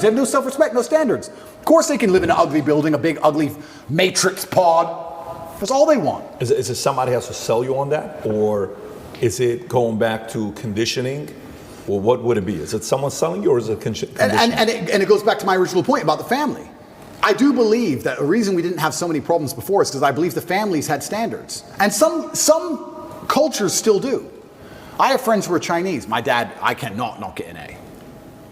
They have no self-respect, no standards. Of course they can live in an ugly building, a big ugly matrix pod. That's all they want. Is it somebody has to sell you on that? Or is it going back to conditioning? Or what would it be? Is it someone selling you, or is it conditioning? And it goes back to my original point about the family. I do believe that the reason we didn't have so many problems before is because I believe the families had standards. And some cultures still do. I have friends who are Chinese. My dad, I cannot not get an A.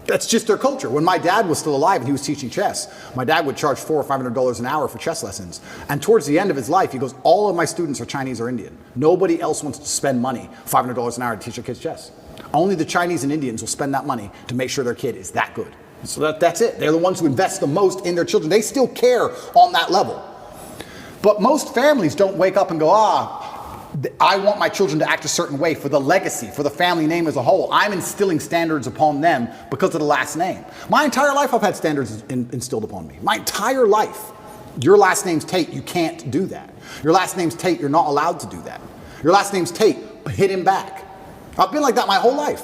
That's just their culture. When my dad was still alive and he was teaching chess, my dad would charge $400 or $500 an hour for chess lessons. And towards the end of his life, he goes, all of my students are Chinese or Indian. Nobody else wants to spend money, $500 an hour to teach their kids chess. Only the Chinese and Indians will spend that money to make sure their kid is that good. So that's it. They're the ones who invest the most in their children. They still care on that level. But most families don't wake up and go, I want my children to act a certain way for the legacy, for the family name as a whole. I'm instilling standards upon them because of the last name. My entire life I've had standards instilled upon me. My entire life. Your last name's Tate, you can't do that. Your last name's Tate, you're not allowed to do that. Your last name's Tate, hit him back. I've been like that my whole life.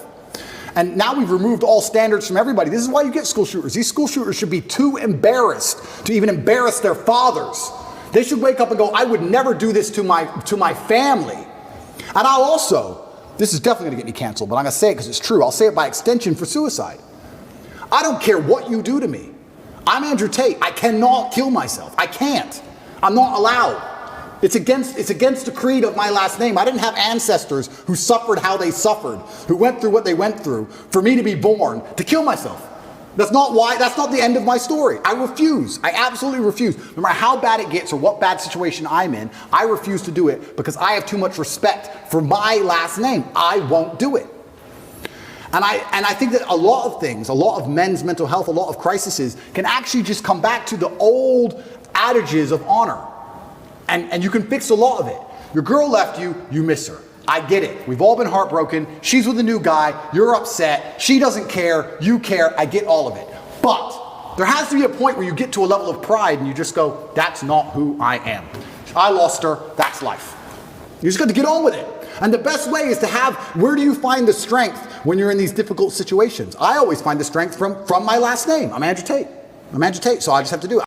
And now we've removed all standards from everybody. This is why you get school shooters. These school shooters should be too embarrassed to even embarrass their fathers. They should wake up and go, I would never do this to my family. And I'll also, this is definitely gonna get me canceled, but I'm gonna say it because it's true. I'll say it by extension for suicide. I don't care what you do to me. I'm Andrew Tate. I cannot kill myself. I can't. I'm not allowed. It's against the creed of my last name. I didn't have ancestors who suffered how they suffered, who went through what they went through, for me to be born to kill myself. That's not the end of my story. I refuse. I absolutely refuse. No matter how bad it gets or what bad situation I'm in, I refuse to do it because I have too much respect for my last name. I won't do it. And I think that a lot of things, a lot of men's mental health, a lot of crises can actually just come back to the old adages of honor. And you can fix a lot of it. Your girl left you, you miss her. I get it. We've all been heartbroken. She's with a new guy. You're upset. She doesn't care. You care. I get all of it. But there has to be a point where you get to a level of pride and you just go, that's not who I am. I lost her. That's life. You just got to get on with it. And the best way is to have, where do you find the strength when you're in these difficult situations? I always find the strength from my last name. I'm Andrew Tate. I'm Andrew Tate, so I just have to do it.